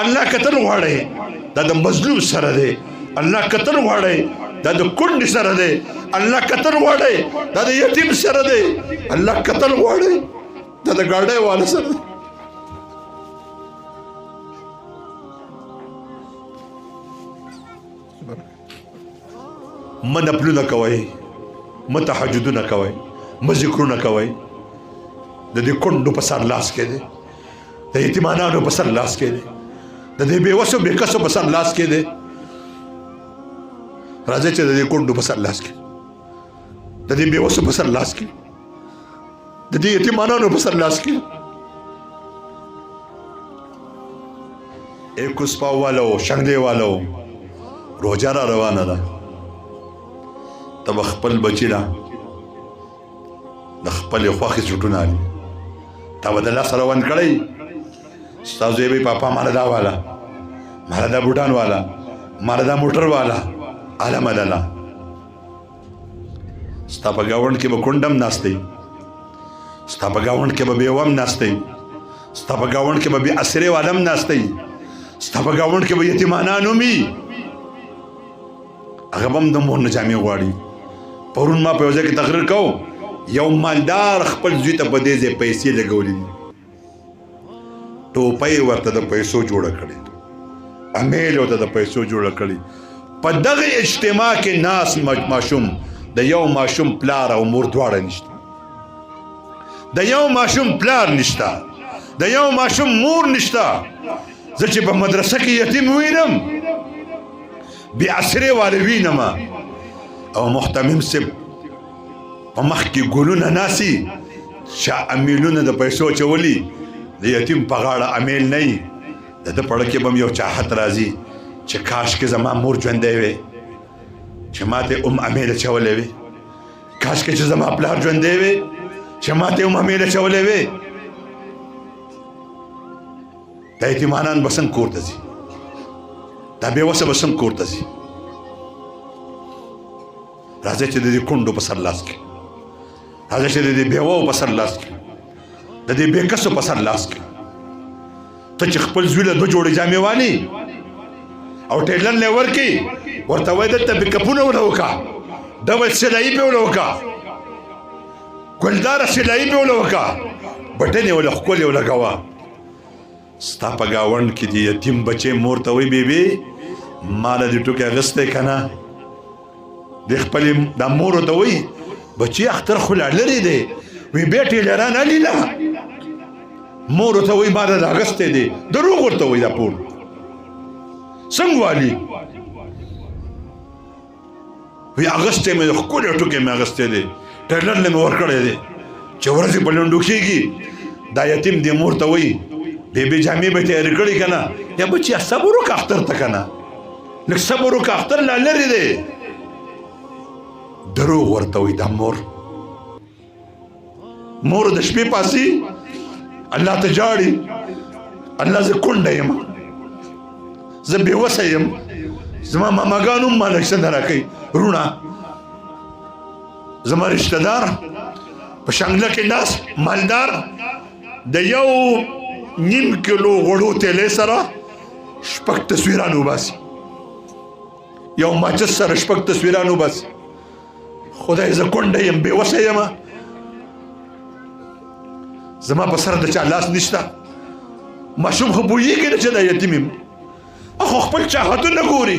الله کتل غواړي دا د مظلوم سره دی الله کتل غواړي دا د کونډ سره دی الله کتل غواړي دا د یتیم سره دی الله کتل غواړي دا د ګاډۍ والا سره دی من پلونه کوي متحجدونه کوي مذکرونه کوي د دې کونډو په سر لاس کې دی د یتیمانانو په سر لاس کې دی د دې بېوسو بېکسو په سر لاس کې دی راځئ چې د دې کونډو په سر لاس کې د دې بېوسو په سر لاس کې د دې یتیمانانو په سر لاس کې ایک اسپاو والو شنګدې والو روجه را روانه ده تب خپل بچی را د خپل خوښې سوټونه علي تا به د لاس روان کړی ستاسو یې پاپا مالا دا والا مالا دا بوټان والا مالا دا موټر والا عالم علالا ستا په ګاونډ کې به کونډم ناستی ستا په ګاونډ کې به بیوم ناستی ستا په ګاونډ کې به بې اسرې والم ناستی ستا په ګاونډ کې به یتیمانان ومي هغه به هم د مور نه جامې غواړي پرون ما په یو ځای کې تقریر کوم یو مالدار خپل زوی ته په دې ځای پیسې لګولې دي ټوپۍ ورته د پیسو جوړه کړې امیل ورته د پیسو جوړه کړې په دغه اجتماع کې ناس ماشوم د یو ماشوم پلار او مور دواړه نشته د یو ماشوم پلار نشته د یو ماشوم مور نشته زه چې په مدرسه کې یتیم وینم بې اسرې والا وینم او محتمم صاحب په مخ کې ګلونه ناسي چې امیلونه د پیسو چولي د یتیم په غاړه امیل نه وي د ده په زړه کې به هم یو چاحت راځي چې کاشکې زما مور ژوندی وی چې ما ته هم امیل اچولی وي کاشکې چې زما پلار ژوندی وی چې ما ته هم امیل اچولی وی دا یتیمانان به څنګه کور ته ځي دا بېوسه به څنګه کور ته ځي راځئ چې د دې کونډو په سر لاس کې راځئ چې د دې بېوو په سر لاس کې د دې بېکسو په سر لاس کې ته چې خپل زوی له دوه جوړې جامې والي او ټیلر له ورکړي ورته وایي دلته بیکپونه ونه وکړه ډبل سلایي پې ونه وکړه ګلداره سلایي پې ونه وکړه بټنې وله ښکلې ولګوه ستا په ګاونډ کې د یتیم بچې مور ته وایي بیبي ما له دې ټوکې اخیستی که نه د خپلې دا مور ورته وایي بچې اختر خو لا لرې دی وی بیا ټیلران علي نه مور ورته وایي ما له اخیستی دی دروغ ورته وایي دا پور څنګه والي وی اخیستی مې ښکلی ټوکې مې اخیستی دی ټیلر له مې ورکړی دی چې ورځې په لنډو کېږي دا یتیم دې مور ته وایي بیبي جامې به تیارې کړي که نه یا بچیه صبر وکړه اختر ته که نه لږ صبر وکړه اختر لا لرې دی دروغ ورته وایي دا مور د شپې پاسي الله ته جاړي الله زه کونډه یم زه بېوسه یم زما ماماګان هم ما لږ څه نه راکوي وروڼه زما رشته دار په شانګله کې ناست مالدار د یو نیم کیلو غوړو تیلې سره شپږ تصویران وباسي یو ماچس سره شپږ تصویران وباسي خدای زه کونډه یم بېوسه یم زما په سر د چا لاس نشته ماشوم خو پوهېږي نه چې دا یتیم یم خو خپل چاحتونه ګوري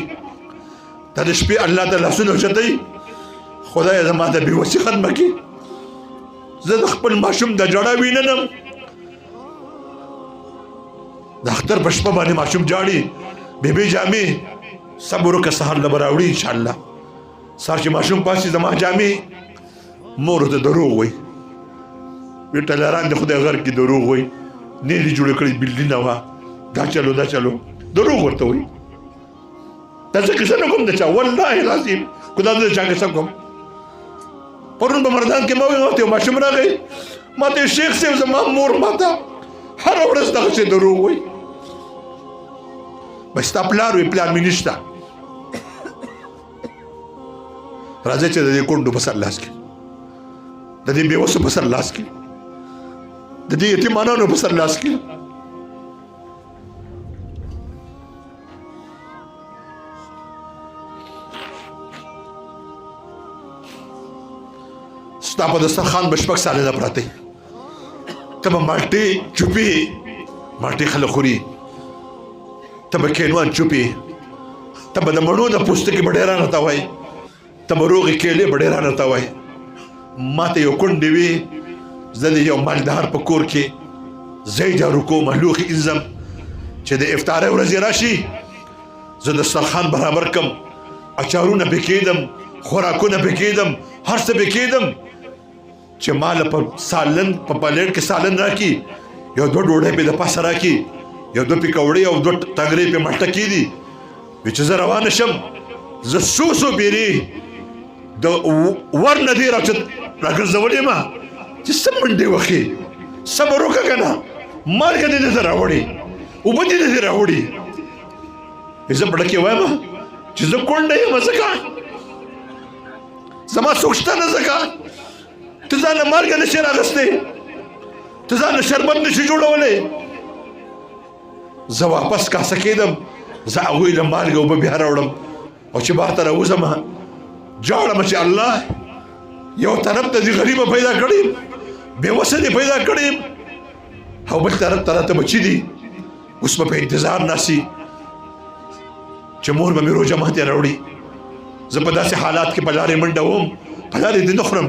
دا د شپې الله ته لاسونه اوچتوي خدای زما د بېوسي ختمه کړي زه د خپل ماشوم د ژړا ویننم د اختر په شپه باندې ماشوم جاړي بیبي جامې صبر وکړه سهار له به راوړي انشاءالله سهار چې ماشوم پاسي زما جامې مور ورته دروغ وایي وی ټیلران د خدای غر کې دروغ وایي نیلې جوړه کړې بلډینه وه دا چلو دا چلو دروغ ورته وایي دا زه کیسه نه کوم د چا والله العظیم خدا د چا کیسه کوم پرون په مردان کې ما وایي ما ته یو ماشوم راغی ما ته شیخ صاحب زما مور ما ته هره ورځ دغسې دروغ وایي به ستا پلار وي پلار مې نشته راځئ چې د دې کونډو په سر لاس کې د دې بېوسو په سر لاس کې د دې یتیمانانو په سر لاس کې ستا په دسترخوان به شپږ سالنه پراته وي ته به مالټې چوپې مالټې خلک خوري ته به کینوان چوپې ته به د مڼو د پوستکي به ډېران راته وایي ته به روغې کیلې به ډېران راته وایي ما ته یو کونډې وي زه د یو مالدار په کور کې ځای جارو کوم لوښي انځم چې د افطارۍ ورځې راشي زه دسترخوان برابر کړم اچارونه پې کېږدم خوراکونه پې کېږدم هر څه پې کېږدم چې ماله په سالن په پلیټ کې سالن راکړي یو دوه ډوډۍ پې د پاسه راکړي یو دوه پکوړې او دوه ټنګرې پې مټه کېږدي وی چې زه روانه شم زه څو پیرې د ور نه دې راګرځولې ما چې څه منډې وښې صبر وکړه که نه مالګه دې دلته راوړې اوبه دې دلته راوړي زه بړکې وایم چې زه کونډه یم ځکه زما څوک شته نه ځکه ته ځان له مالګه نشې راغستی ته ځان له شربت نشې جوړولی زه واپس کاسه کېدم زه هغوی له مالګه اوبه بیا راوړم او چې بهر ته راوځم جاړم چې الله یو طرف ته دې غریبه پیدا کړې بېوسه دې پیدا کړې او بل طرف ته راته بچي دي اوس به په انتظار ناسي چې مور به مې روژه ماته راوړي زه په داسې حالات کې په لارې منډه وم په لارې دې نه خورم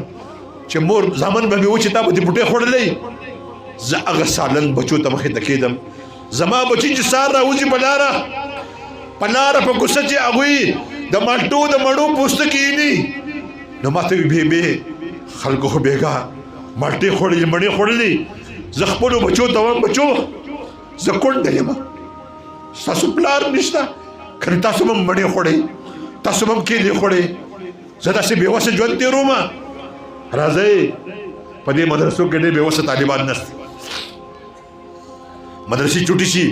چې مور زامن به مې و چې تا به دې بوټۍ خوړلی زه هغه سالن بچو ته مخې ته کېدم زما بچي چې سار راوځي په لاره په کوڅه چې هغوی د مالټو د مڼو پوستکي ایني نو ما ته وي بېبې خلکو خو بېګا مالټې خوړلې مڼې خوړلې زه خپلو بچو ته وایم بچو زه کونډه یم ستاسو پلار نشته که نه تاسو به هم مڼې خوړئ تاسو به هم کیلې خوړئ زه داسې بېوسه ژوند تېروم راځئ په دې مدرسو کې ډېر بېوسه طالبان نشته مدرسې چوټې شي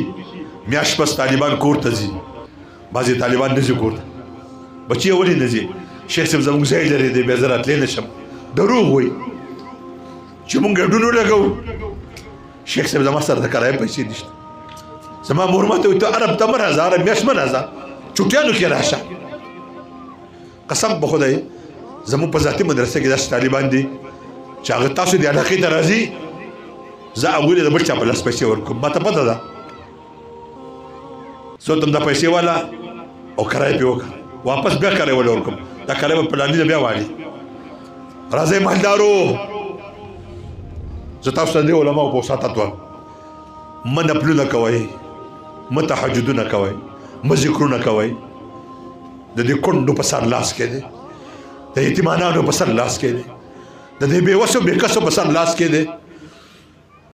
میاشت پس طالبان کور ته ځي بعضې طالبان نه ځي کور ته بچي یې ولې نه ځي شیخ صاحب زموږ ځای لرې دی بیا زه راتلی نه شم دروغ وایي چې مونږ ګډون ولګوو شیخ صاحب زما سره د کرایې پیسې نشته زما مور ماته وایي ته عرب ته مه راځه عرب میاشت مه راځه چوټیانو کې راشه قسم په خدای زموږ په ذاتي مدرسه کې داسې طالبان دي چې هغه تاسو د علاقې ته راځي زه هغوی له د بل چا په لاس پیسې ورکوم ما ته پته ده زه ته هم دا پیسې واله او کرایه پې وکړه واپس بیا کرایه وله ورکوم دا کرایه به پلاني نه بیا واړي راځئ مالدارو زه تاسو ته دې علماو په وساطت وایم مه نفلونه کوئ مه تهجدونه کوئ مه ذکرونه کوئ د دې کونډو په سر لاس کې دی د یتیمانانو په سر لاس کې دی د دې بېوسو بېکسو په سر لاس کې دی